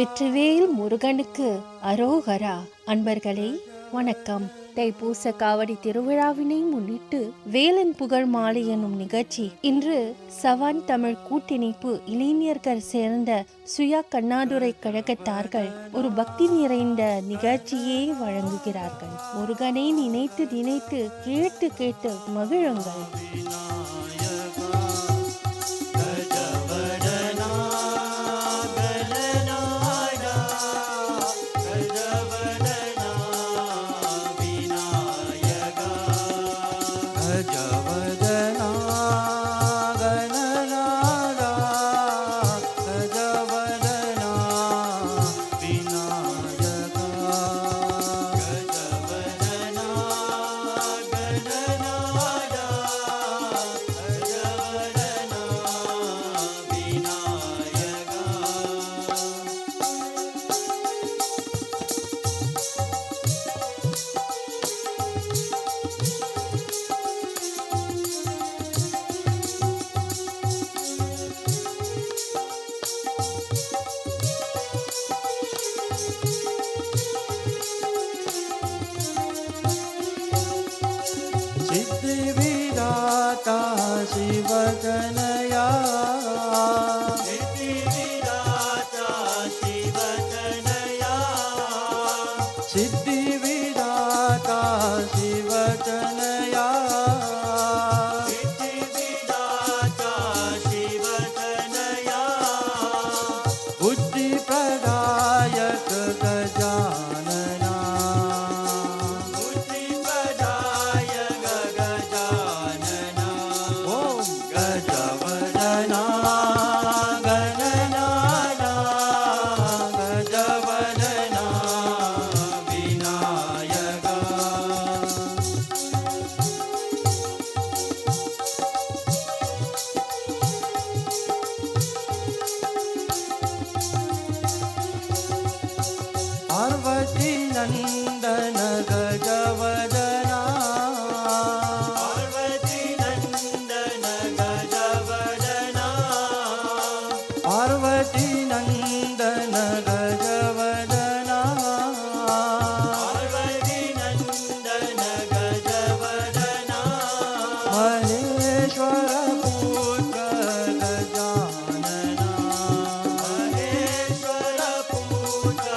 வெற்றிவேல் முருகனுக்கு அரோகரா. அன்பர்களே வணக்கம். தைப்பூச காவடி திருவிழாவினை முன்னிட்டு வேலன் புகழ் மாலை எனும் நிகழ்ச்சி இன்று சவான் தமிழ் கூட்டிணைப்பு இளைஞர்கள் சேர்ந்த சுயா கண்ணாதுரை கழகத்தார்கள் ஒரு பக்தி நிறைந்த நிகழ்ச்சியை வழங்குகிறார்கள். முருகனை நினைத்து நினைத்து கேட்டு கேட்டு மகிழுங்கள். सिद्धिविदाता शिवतनया सिद्धिविदाता शिवतनया सिद्धिविदाता शिवतनया सिद्धिविदाता शिवतनया बुद्धिप्रदायक गजानना पार्वती नंदन गजवदना पार्वती नंदन गजवदना पार्वती नंदन गजवदना पार्वती नंदन गजवदना महेश्वर पुत्र गजानना महेश्वर पुत्र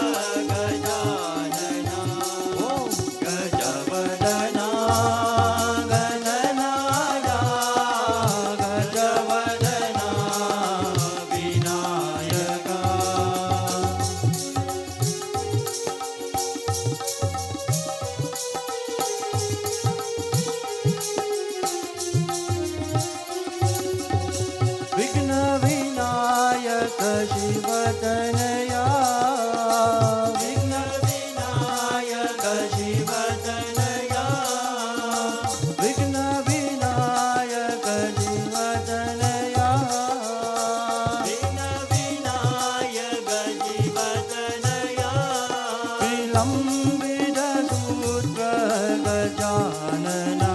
विघ्न विनायक शिवतनया विघ्न विनायक शिवतनया विघ्न विनायक शिवतनया विघ्न विनायक शिवतनया विलंबित सूत्र गजानना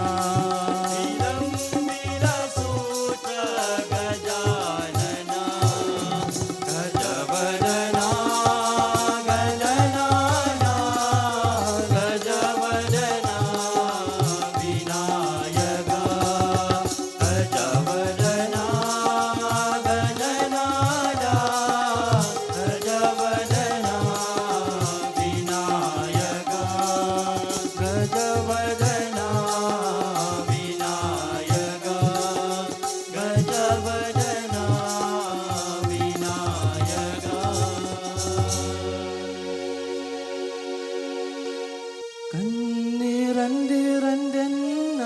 கண்ணிரண்டிரண்டென்ன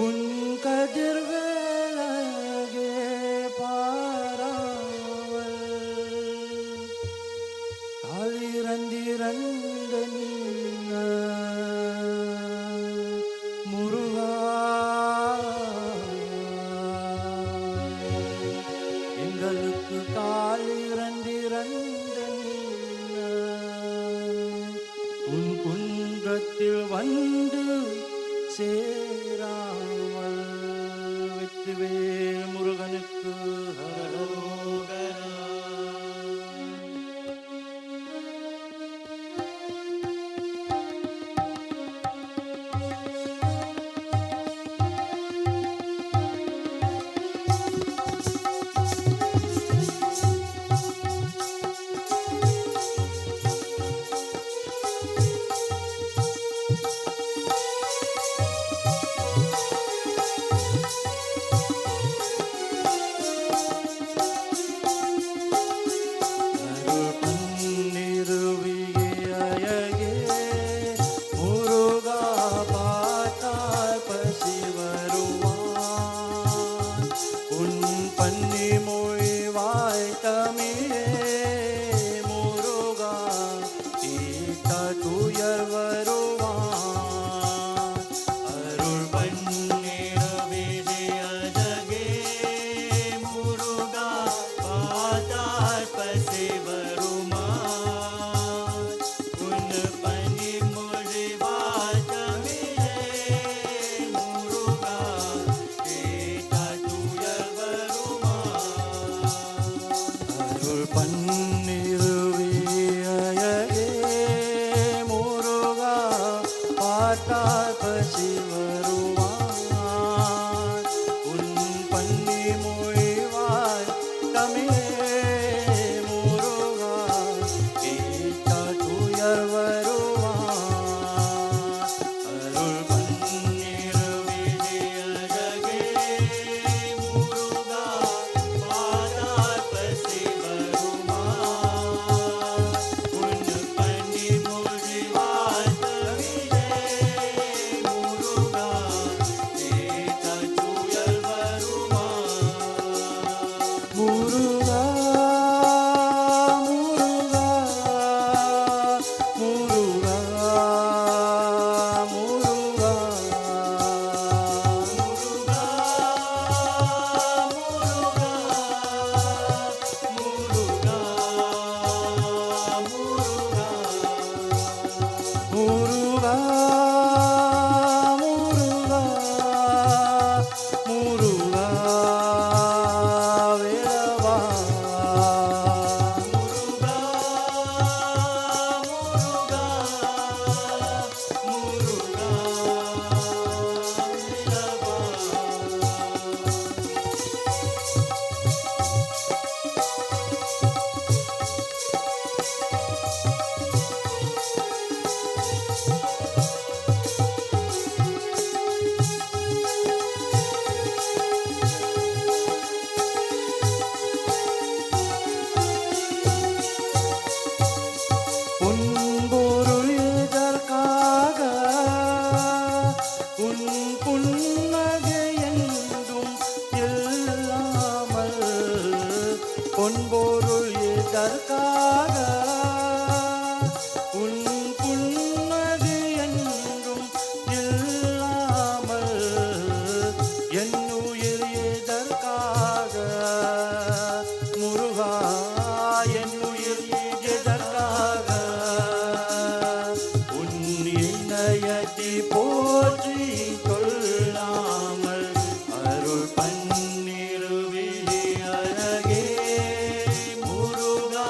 உன் கதிர்வேலகே பாராவல் காலிரண்டிரண்டென்ன முருகா எங்களுக்கு காலிரண்டிரண்டென்ன உன் குன்றத்தில் வந்து சேராமல் வெற்றிவேல் முருகனுக்கு ஹரோகரா. தமிழே முருகா கேட்டால் துயர் வருவான் அருள் பன்னிரு விழியழகே முருகா பாதார் பசி வருவான் உன் பன்னி மொழி வாழ்த்தவிலே முருகா கேட்டால் துயர் வருவான் முருகா முருகா முருகா முருகா முருகா முருகா வேலவா முருகா முருகா வேலவா பொன்பொருள் எதற்காக உன் புன்னகை என்றும் இல்லாமல் பொன்பொருள் எதற்காக உன் புன்னகை என்றும் இல்லாமல் என் உயிர் எதற்காக முருகா என் உயிர் எதற்காக உன் இணையத்தை போற்றி கொள்ளாமல் அருள் பன்னிரு விழி அழகே முருகா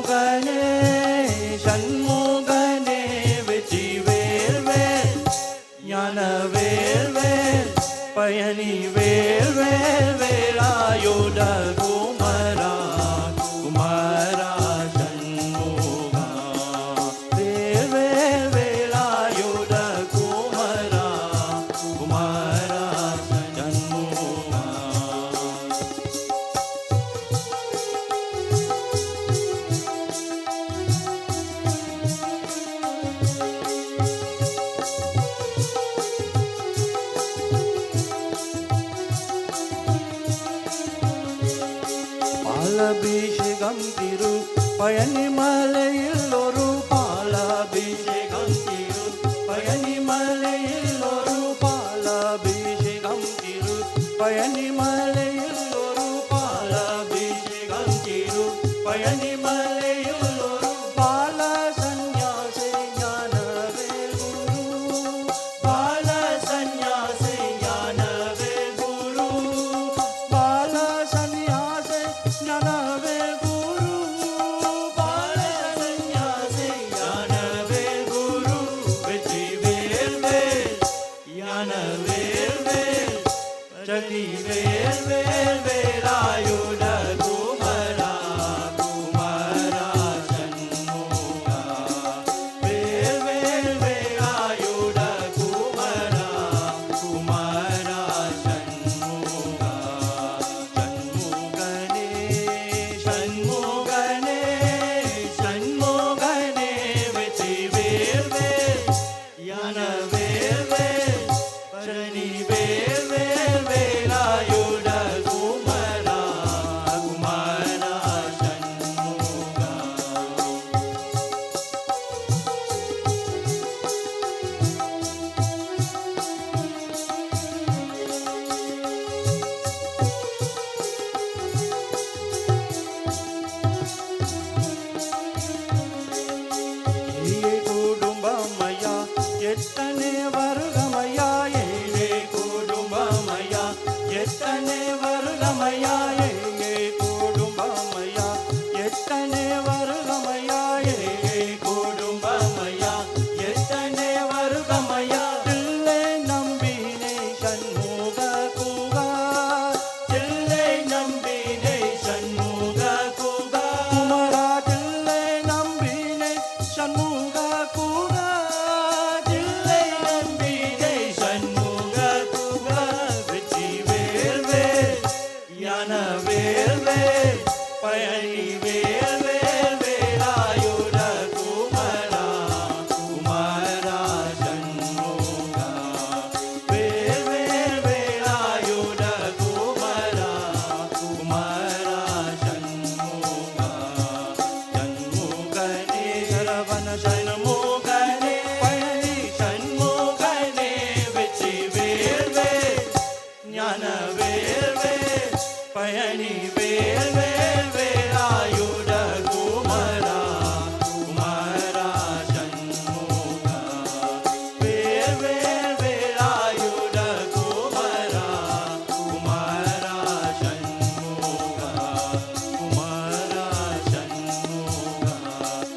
சண்முகனே சண்முகனே வெற்றி வேல் வேல் ஞான வேல் வேல் பயணி வேல் வேல் வேலாயுத குமரா குமரா சண்முகா வேல் வேல் வேலாயுத குமரா குமரா சண்முகா பாலாபிஷேகம் திரு பயணி மலையில் ஒரு பாலாபிஷேகம் திரு பயணி மலையில் ஒரு பாலாபிஷேகம் திரு பயணி மலையில் ஒரு பாலாபிஷேகம் திரு பயணி மலையில் ஒரு பால சந்நியாசி ஞானவே குரு பால சந்நியாசி ஞானவே குரு பால சந்நியாசி ஞானவே குரு பால சந்நியாசி ஞானவே குரு வெற்றி வேல் வேல் ஞானவேல் வேல் சக்தி வேல் வேல் வேலாயுத குமரா குமரா சண்முகா வேல் வேல் வேலாயுத குமரா குமரா சண்முகா சண்முகனே சண்முகனே சண்முகனே வெற்றி வேல் வேல் ஞான வேல் வேல் பழனி வேல் வேல் வேலாயுத குமரா குமரா சண்முகா ஏழே குடும்பமயா எத்தனை வருகமயா ஏழே குடும்பமயா எத்தனை வருகமயா ஏழே குடும்பமயா எத்தனை வருகமயா ஏழே குடும்பமயா எத்தனை வருகமயா தில்லை நம்பினை சண்முக குகா தில்லை நம்பினை சண்முக குகா குமரா தில்லை நம்பினை சண்முக குகா தில்லை நம்பினை சண்முக குகா வெற்றி வேல் வேல் ஞான வேல் வேல் பயணி வேல் வேல் வேலாயுத குமரா குமரா சண்முகா வேல் வேல் வேலாயுத குமரா குமரா சண்முகா சண்முகனே சரவண சண்முகனே பயணி சண்முகனே வெற்றி வேல் வேல் ஞான வேல் வேல் பயணி வேல் வேல் வேலாயுத குமரா குமரா சண்முகா வேல் வேல் வேலாயுத குமரா குமரா சண்முகா குமரா சண்முகா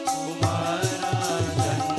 குமரா சண்முகா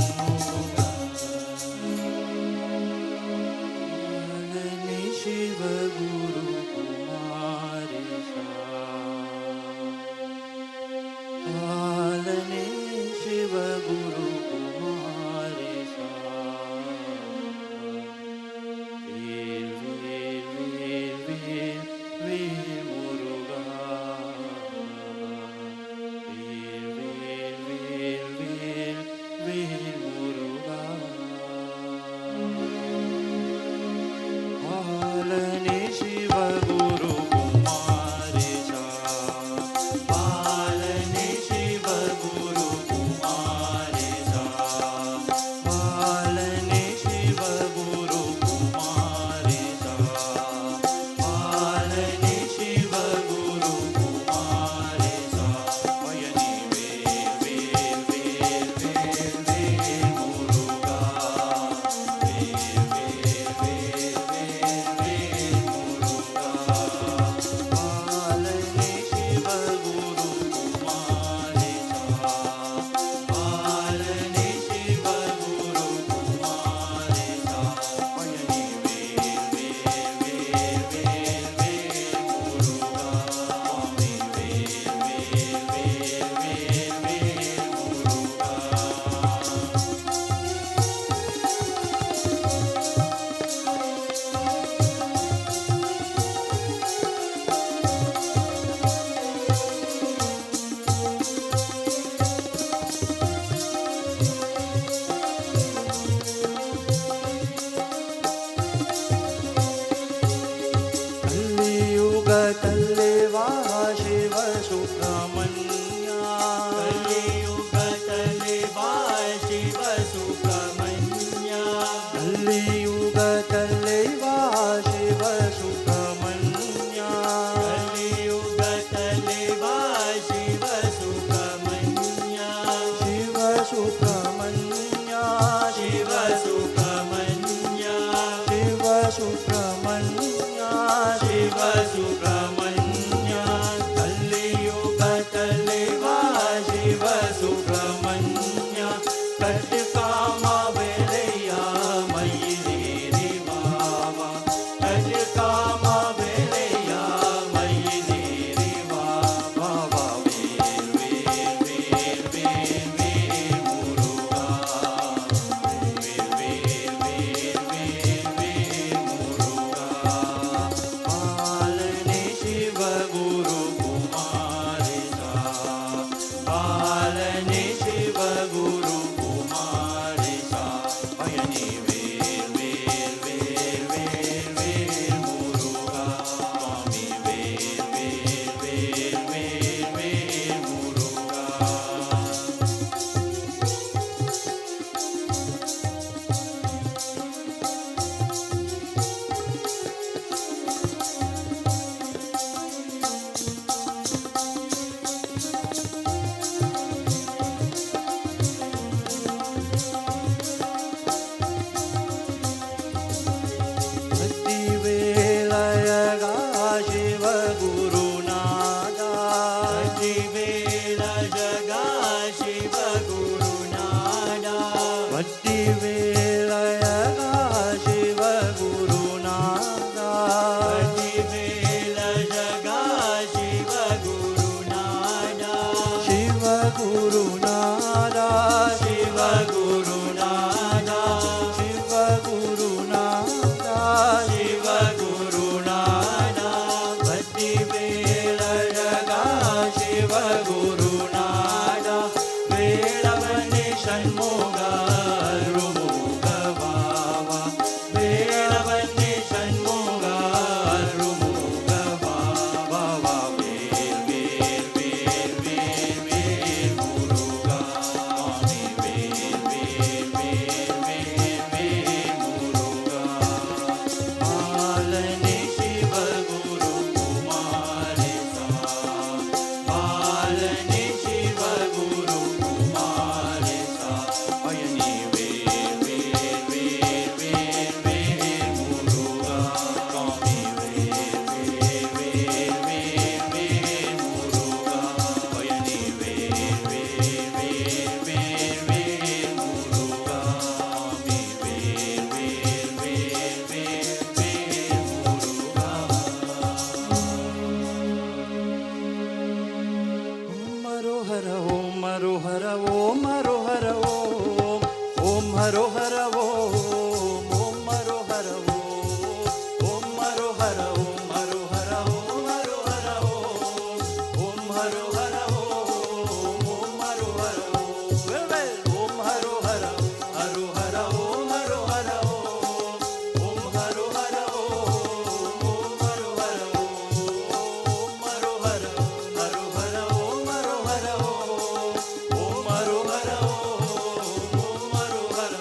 சுப்பிரமணிய கட்டுக்காம வேலையா மயிலேறி வாவா கட்டுக்காம வேலையா மயிலேறி வாவா வேல் வேல் வேல் வேல் வேல் முருகா வேல் வேல் வேல் வேல் வேல் முருகா பாலனே சிவகுரு குமாரேசா பாலனே சிவகுரு குமாரேசா பயனி வேல் வேல் வேல் வேல் வேல் முருகா சுவாமி வேல் வேல் வேல் வேல் வேல் முருகா பக்திவேலயகா சிவகுருநாதா பக்திவேலயகா சிவகுருநாதா பக்திவேலயகா சிவகுருநாதா பக்திவேலயகா சிவகுருநாதா சிவகுருநாதா சிவகுருநாதா சிவகுருநாதா சிவகுருநாதா பக்திவேலழகா சிவகுருநாதா வேளவனே சண்முகா அருமுக வாவா வேளவனே சண்முகா அருமுக வாவா வேல் வேல் வேல் வேல் வேல் முருகா சுவாமி வேல் வேல் வேல் வேல் வேல் முருகா பாலனே சிவகுரு குமாரேசா பாலனே சிவகுரு குமாரேசா பயனி வேல் வேல் வேல் வேல் வேல் முருகா சுவாமி வேல் வேல் வேல் வேல் வேல் முருகா பயனி வேல் வேல் வேல் வேல் வேல் முருகா சுவாமி வேல் வேல் வேல் வேல் வேல் முருகா ஓம் ஹரோஹர ஓம் ஹரோஹர ஓம் ஹரோஹர ஓம் ஹரோஹர ஓம் ஹரோஹர ஓம் ஹரோஹர ஓம் ஹரோஹர ஓம் ஹரோஹர ஓம் ஹரோஹர ஓம் ஹரோஹர ஹரோஹர ஓம் ஹரோஹர ஓம் ஹரோஹர ஓம் ஹரோஹர ஓம் ஹரோஹர ஹரோஹர ஓம் ஹரோஹர ஓம் ஹரோஹர ஓம் ஹரோஹர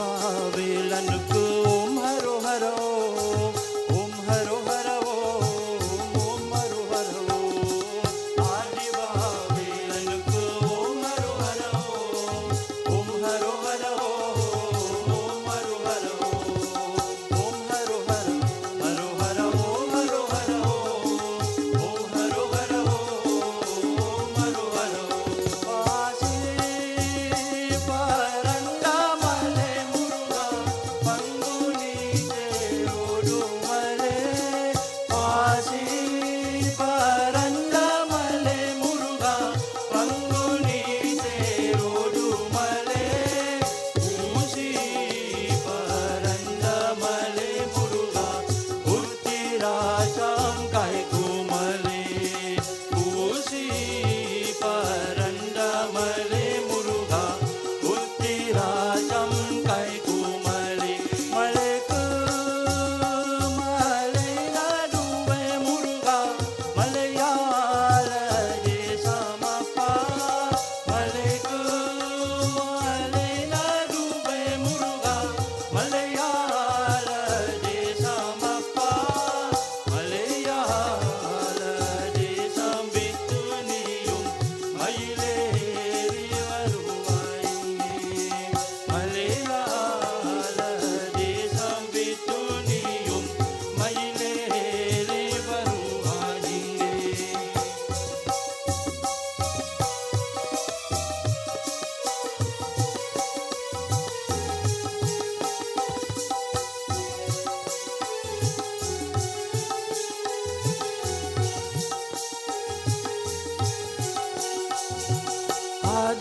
ஆதிவாவேலனுக்கு ஓம் ஹரோஹர ஓம் ஹரோஹர ஓம் ஹரோஹர ஆதிவாவேலனுக்கு ஓம் ஹரோஹர ஓம் ஹரோஹர ஓம் ஹரோஹர ஓம் ஹரோஹர ஹரோஹர ஓம் ஹரோஹர ஓம் ஹரோஹர ஓம் ஹரோஹர வாசி பரண்டாமலை முருகா பங்குனி தேவ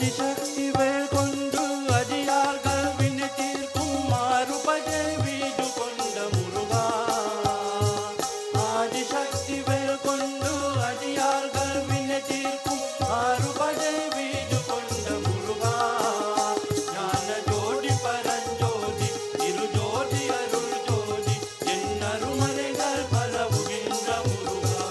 ஆதிசக்தி வேல் கொண்டு அடியார்கள் வினை தீர்க்கும் மாறுபடை வீடு கொண்ட முருகா. ஆதிசக்தி வேல் கொண்டு அடியார்கள் வினை தீர்க்கும் மாறுபடை வீடு கொண்ட முருகா. ஞான ஜோதி பரஞ்சோதி இரு ஜோதி அருள் ஜோதி என் அருமறைகள் பரவுகின்ற முருகா.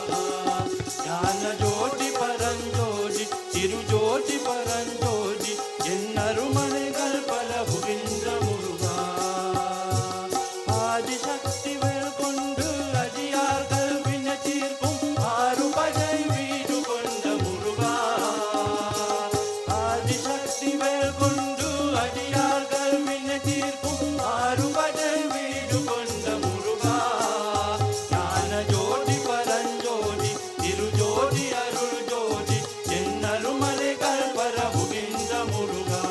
ஞான ஜோதி பரஞ்சோதி இரு ஜோதி பரஞ்சோதி என் அருமறைகள் பரவுகின்ற முருகா. ஆதிசக்தி வேல் கொண்டு அடியார்கள் வினை தீர்க்கும் ஆறுபடை வீடு கொண்ட முருகா. ஆதிசக்தி வேல் கொண்டு அடியார்கள் வினை தீர்க்கும் ஆறுபடை வீடு கொண்ட முருகா. ஞான ஜோதி பரஞ்சோதி இரு ஜோதி அருள் ஜோதி என் அருமறைகள் பரவுகின்ற முருகா.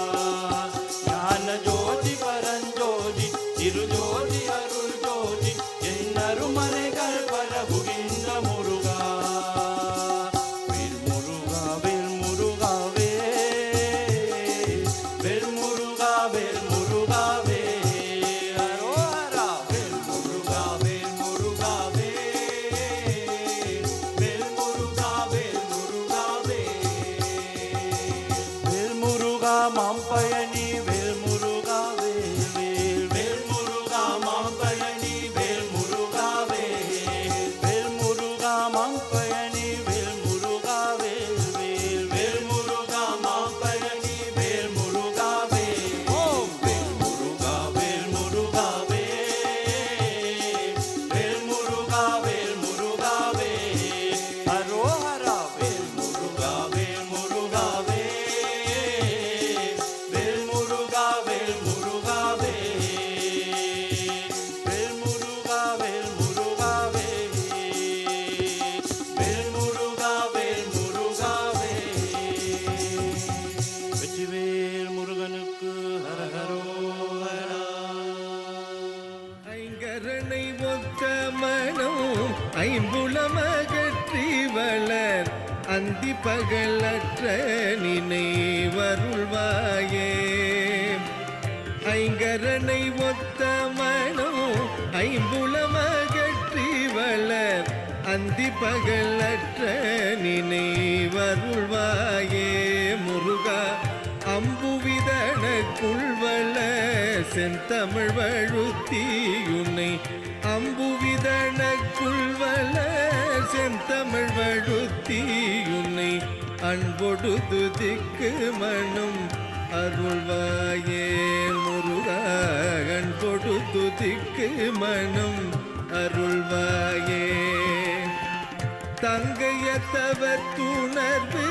ஞான ஜோதி பரஞ்சோதி இரு ஜோதி அருள் ஜோதி என் அருமறைகள் பரவுகின்ற முருகா. வேல் முருகா வேல் முருகா வேல் முருகா வேல் முருகா அரோஹரா. வேல் முருகா வேல் முருகா வேல் முருகா வேல் முருகா வேல் முருகா மாம்பழனி வேல் முருகா வேல் முருகா மாம்பழனி வேல் முருகா வேல் முருகா மாம்பழனி வேல் முருகா வேல் முருகா மாம்பழனி வேல் முருகா ஓம் வேல் முருகா வேல் முருகா வேல் முருகா அரோஹரா. வேல் முருகா வேல் முருகா வேல் முருகா வேல் முருகா வேல் முருகா வேல் முருகா வேல் முருகா வேல் முருகா வெற்றிவேல் முருகனுக்கு ஹரஹரோஹரா. ஐங்கரனை ஒத்த மனம் ஐம்புலமகற்றி வளர் அந்தி பகலற்ற நினைவருள்வாயே. ஐங்கரனை ஒத்த மனம் ஐம்புலமகற்றி வளர் அந்தி பகலற்ற நினைவருள்வாயே முருகா. அம்புவிதனக்குள்வள செந்தமிழ் வழுத்தியுன்னை அம்புவிதனக்குள்வள செந்தமிழ் வழுத்தியுன்னை அன்பொடு துதிக்கு மனம் அருள்வாயே முருகா. அன்பொடு துதிக்கு மனம் அருள்வாயே. தங்கைய தவத்துணர்வு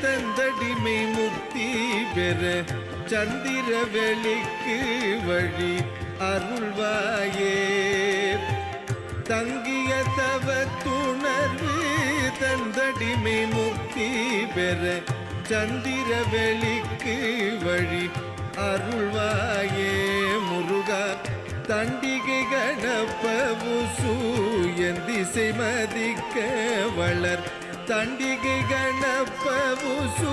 தந்தடிமை முக்தி பெற சந்திர வெளிக்கு வழி அருள்வாயே. தங்கிய தவத்துணர்வு தந்தடிமை முக்தி பெற சந்திர வெளிக்கு வழி அருள்வாயே முருகா. தண்டிகை கணப்பவுசு என் திசை மதிக்க வளர் தண்டிகை கணப்பவுசு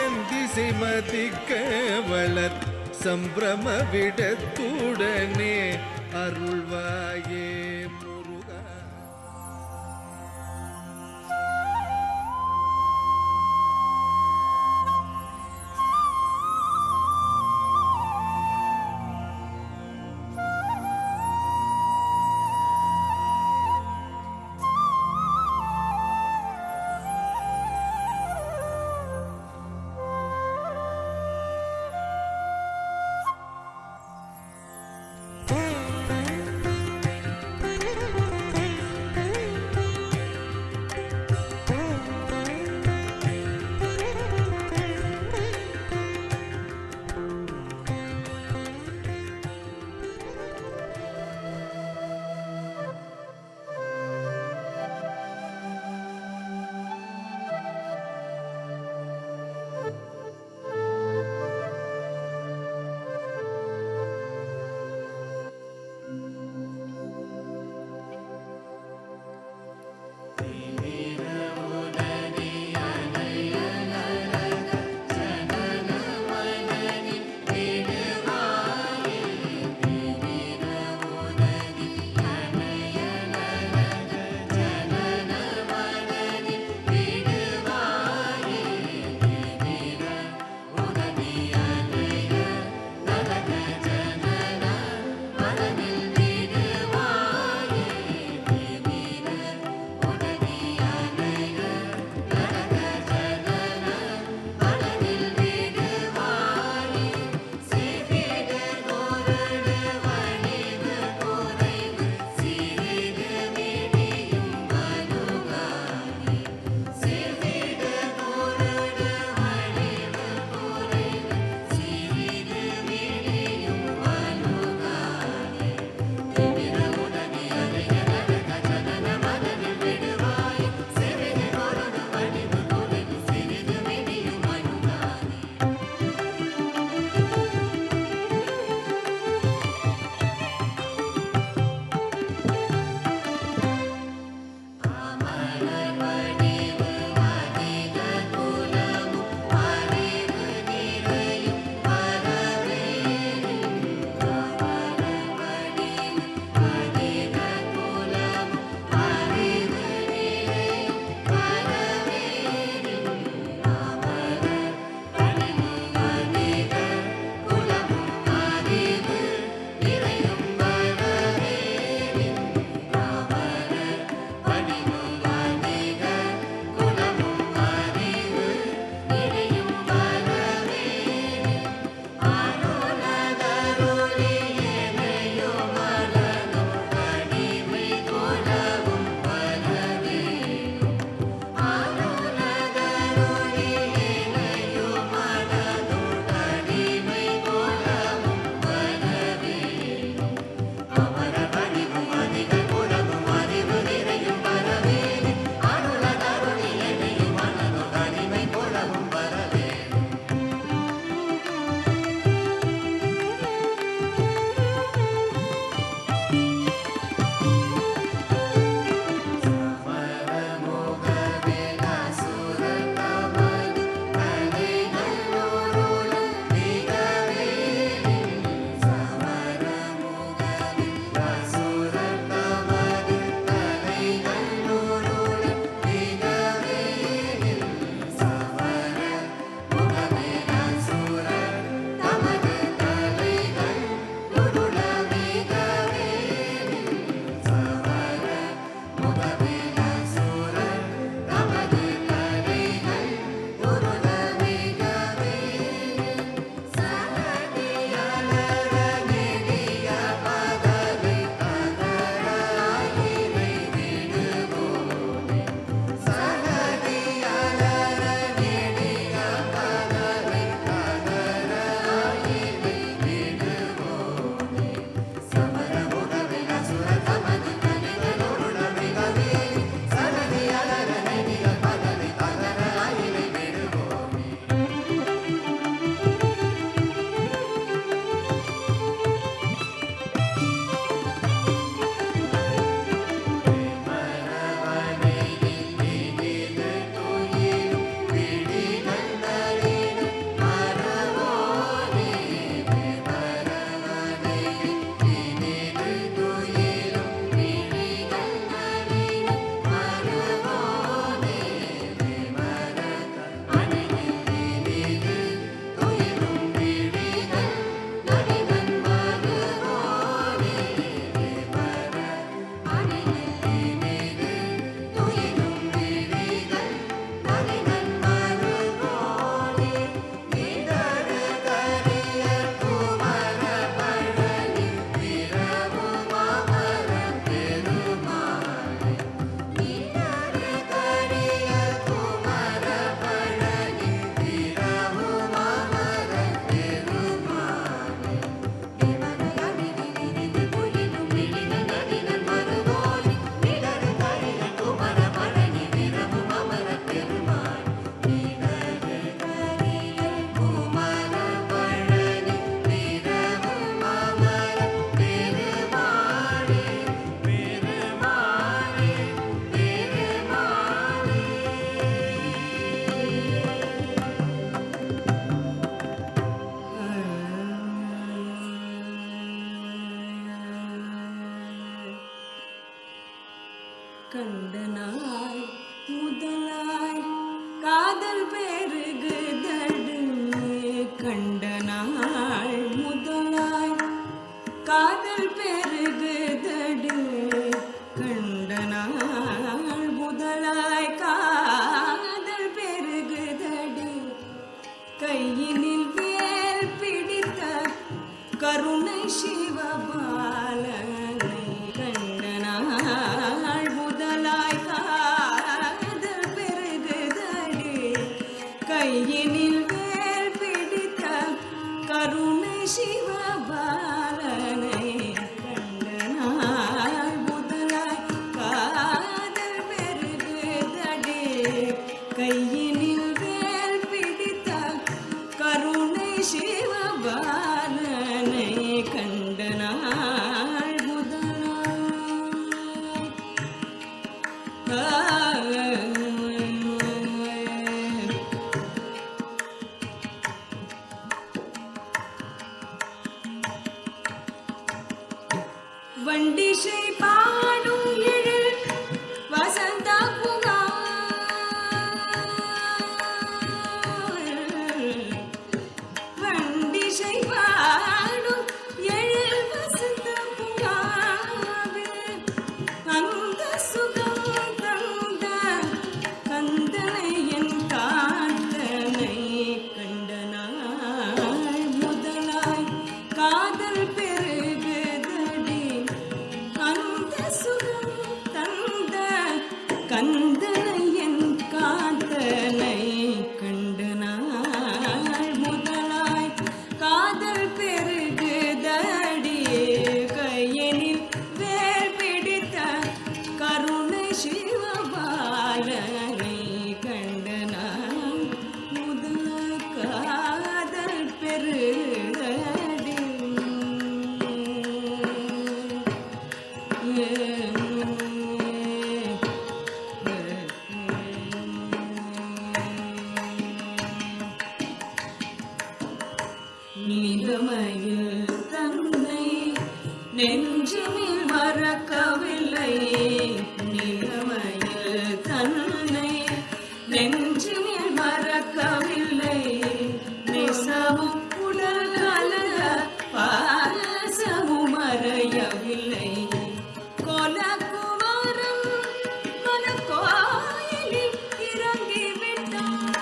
என் திசை மதிக்க வளர் சம்பிரம விடத்துடனே அருள்வாயே முருகா. கண்ட நாள் முதலாய் காதல் பெருகுதடு. கண்ட நாள் முதலாய் காதல் பெருகுதடு. கண்ட நாள் முதலாய் காதல் பெருகுதடு. கையினில் வேல் பிடித்த கருணை சிவபாலனை கண்ட நாள் முதலாய் காதல் பெருகுதடு. வண்டிசை பாடும் எழில் வசந்த புகார் வண்டிசை பாடும் எழில் வசந்த புகார் அந்த சுகம் தந்த கந்தனை என் காத்தனை கண்ட நாள் முதலாய் காதல் பெருகுதடி அந்த சுகம் தந்த கந்தனை என் காத்தனை கண்ட நாள் முதலாய் காதல் பெருகுதடி கையனில் வேர் பிடித்த கருணை சிவபாலனை கண்ட நாள் முதலாய் காதல் பெருகுதடி நிலமையில் தன்னை நெஞ்சுமில் மறக்கவில்லை நிலமையில் தன்னை நெஞ்சுமில் மறக்கவில்லை நெசமும் உடல் கலந்த பாரசமும் மறையவில்லை கோலகுமாரம் மனக்கோயிலில் இறங்கிவிட்டான்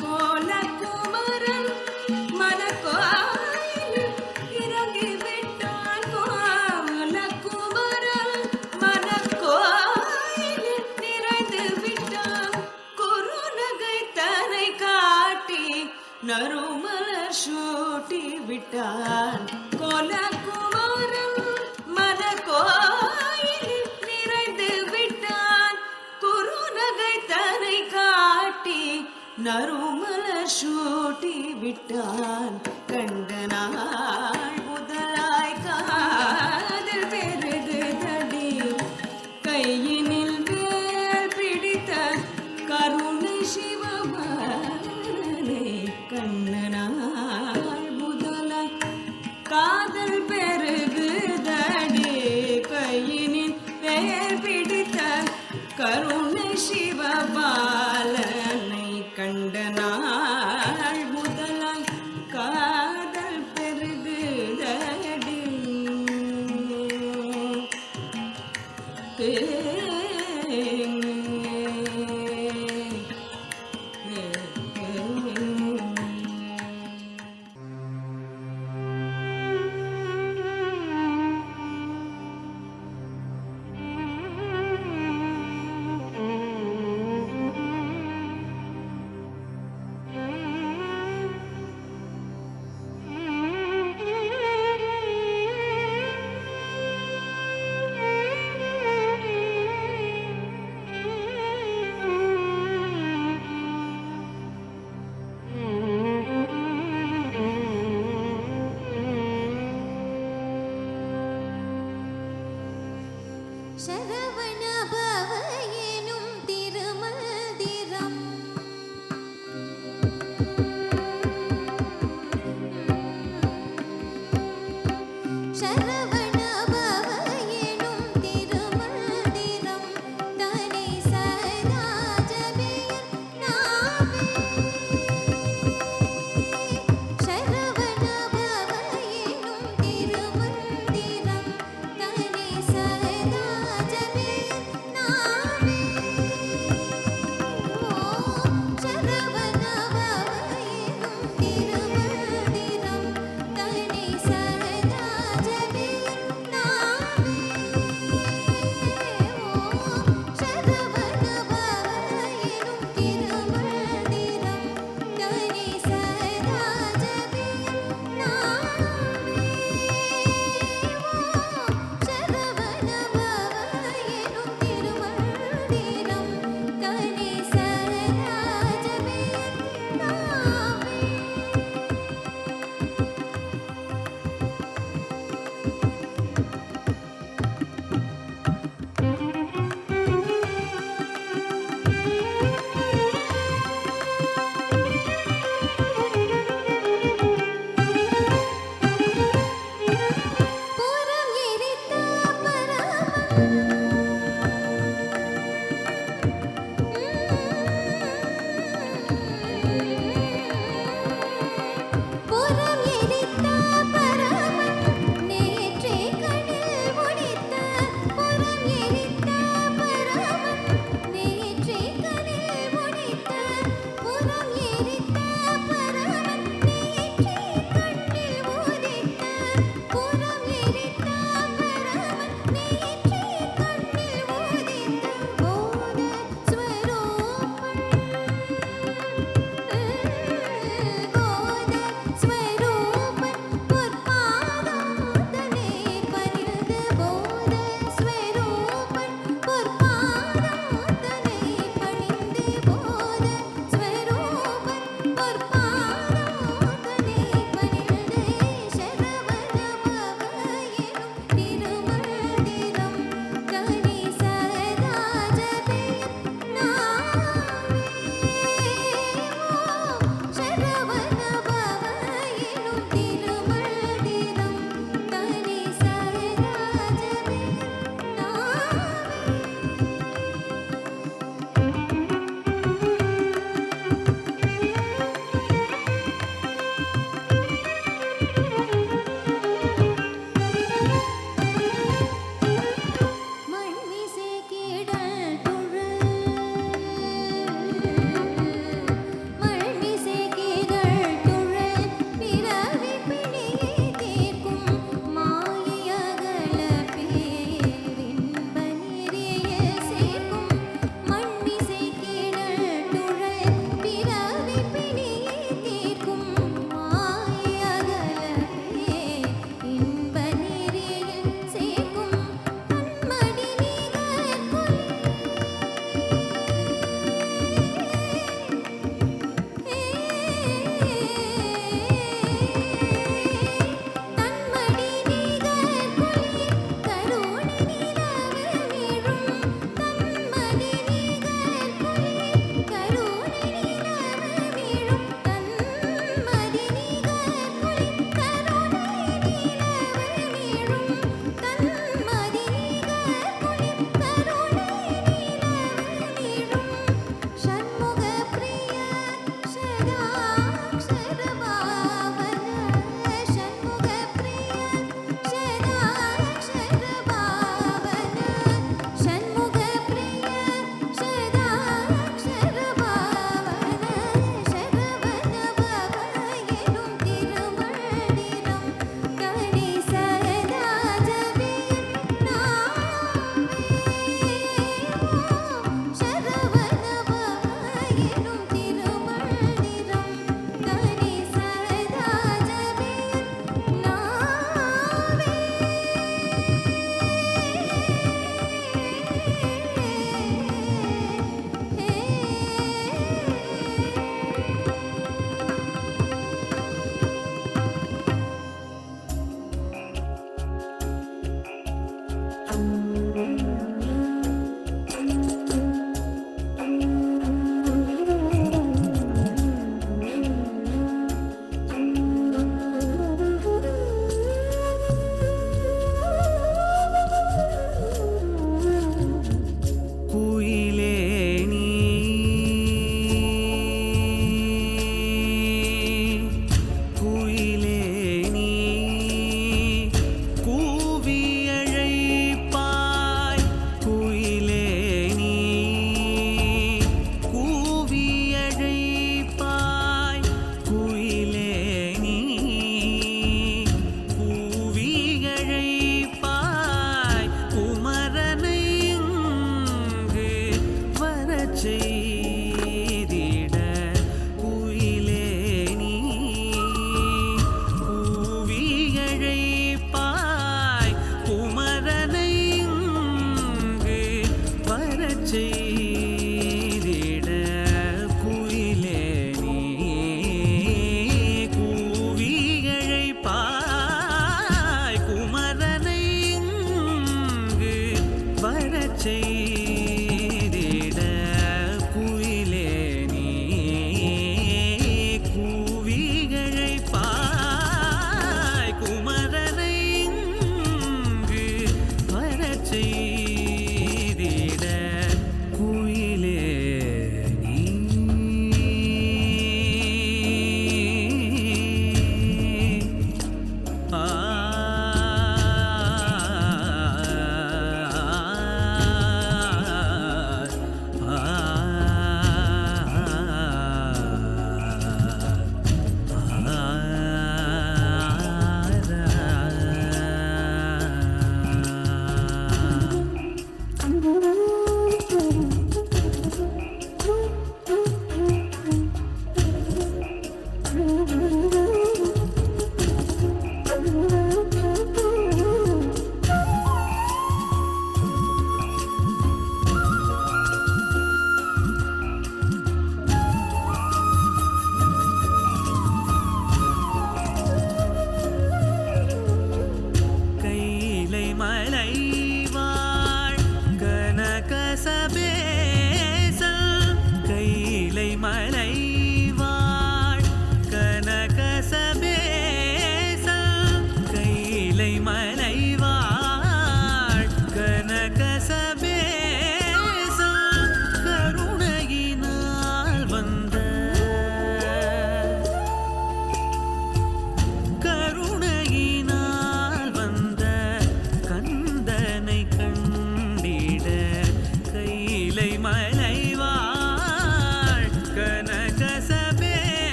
கோலகுமரன் மனக்கோயிலில் இறங்கிவிட்டான் கோலகுமரன் மனக்கோயிலில் நிறைந்து விட்டான் குறுநகை தனை காட்டி நறுமலர் சூட்டி விட்டான் கோலகுமரன் மனக்கோயிலில் நிறைந்து விட்டான் குறுநகை தனை காட்டி நறுமலர் சூட்டி விட்டான் கண்ட நாள் முதலாய் காதல் பெருகுதடி கையினில் வேல் பிடித்த கருணை சிவபாலனை கண்ட நாள் முதலாய் காதல் பெருகுதடி கையினில் வேல் பிடித்த கருணை சிவபாலனை கண்ட நாள் முதலாய் காதல் பெருகுதடி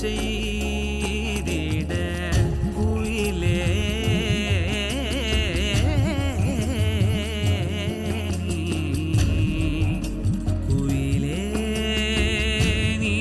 செய்திட குயிலே நீ, குயிலே நீ.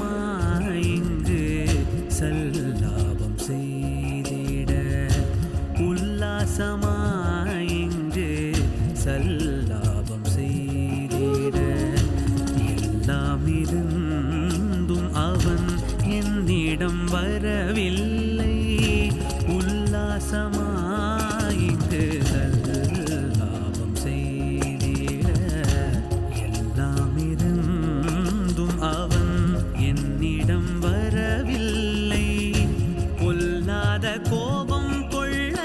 உல்லாசமாயிங்கு சல்லாபம் செய்திட, உல்லாசமாயிங்கு சல்லாபம் செய்திட, எல்லாம் இருந்தும் அவன் என்னிடம் வரவில்லை. உல்லாசமாயிங்கு சல்லாபம் செய்திட, எல்லாம் இருந்தும் அவன் என்னிடம் வரவில்லை. பொல்லாத கோபம் கொள்ள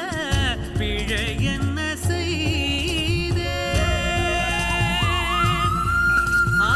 பிழை என்ன செய்தே? ஆ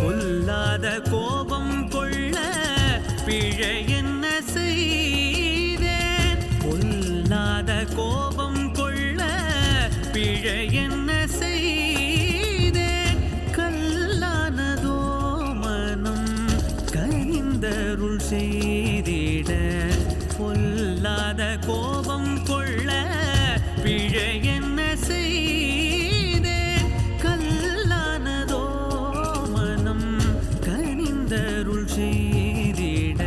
பொல்லாத கோபம் கொள்ள பிழை என்ன செய்தேன்? பொல்லாத கோபம் கொள்ள பிழை என்ன செய்தேன்? கல்லானதோ மனம் கனிந்தருள் செய்திட, பொல்லாத கோபம் கொள்ள பிழை என்ன செய்தேன்? கல்லானதோ மனம் கனிந்தருள் செய்திட,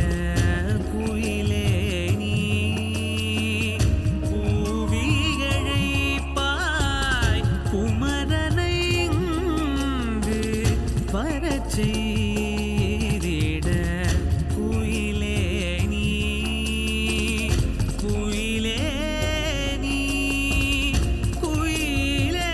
குயிலே நீ கூவியழைப்பாய் குமரனை இங்கு வரச் செய்திட, குயிலே நீ, குயிலே நீ, குயிலே.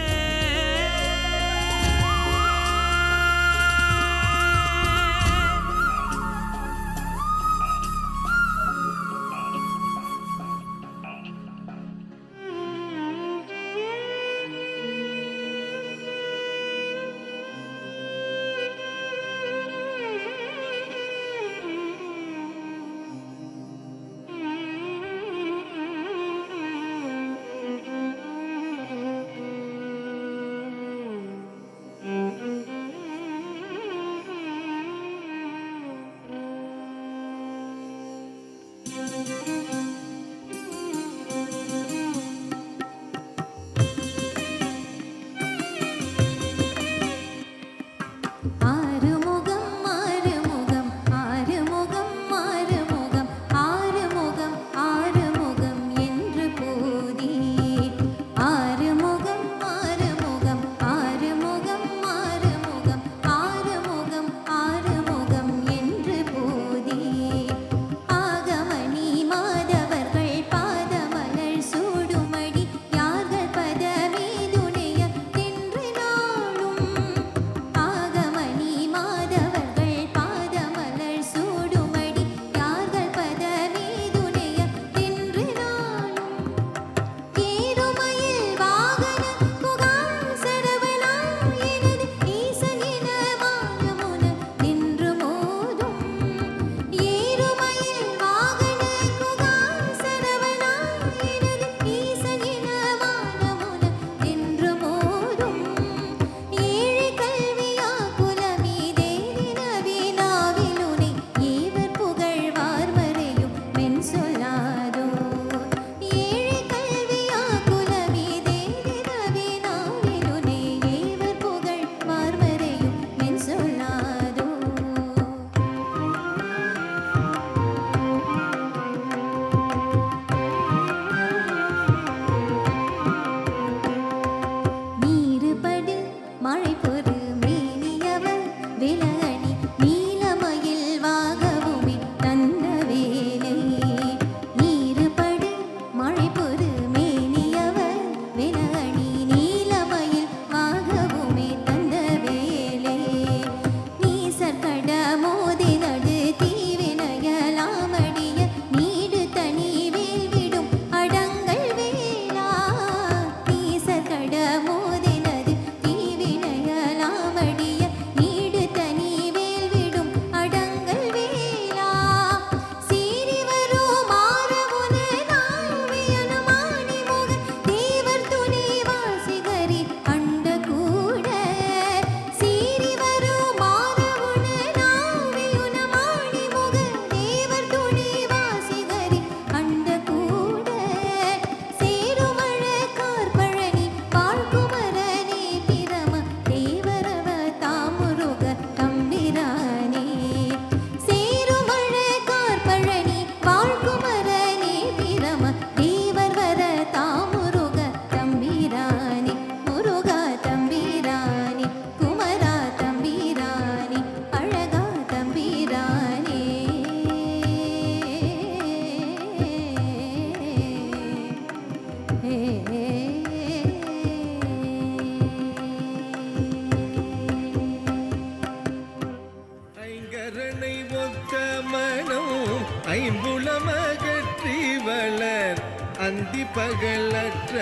ஐங்கரனை ஒத்த மனம் ஐம்புலமகற்றி வளர் அந்தி பகலற்ற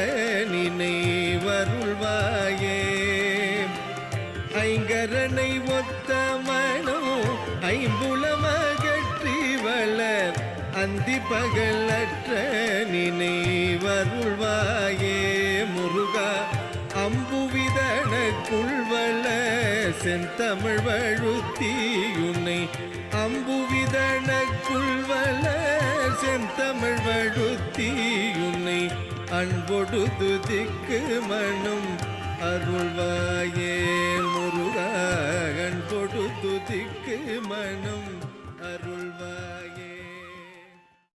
நினைவருள்வாயே. ஐங்கரனை ஒத்த மனம் ஐம்புலமகற்றி வளர் அந்தி பகலற்ற நினைவருள்வாயே. முருகா அம்புவிதனக்குள்வள செந்தமிழ் வழுத்தியுன்னை அம்புவிதனக்குள்வள செந்தமிழ் வழுத்தியுன்னை அன்பொடு துதிக்கு மனம் அருள்வாயே. முருகா அன்பொடு துதிக்கு மனம் அருள்வாயே.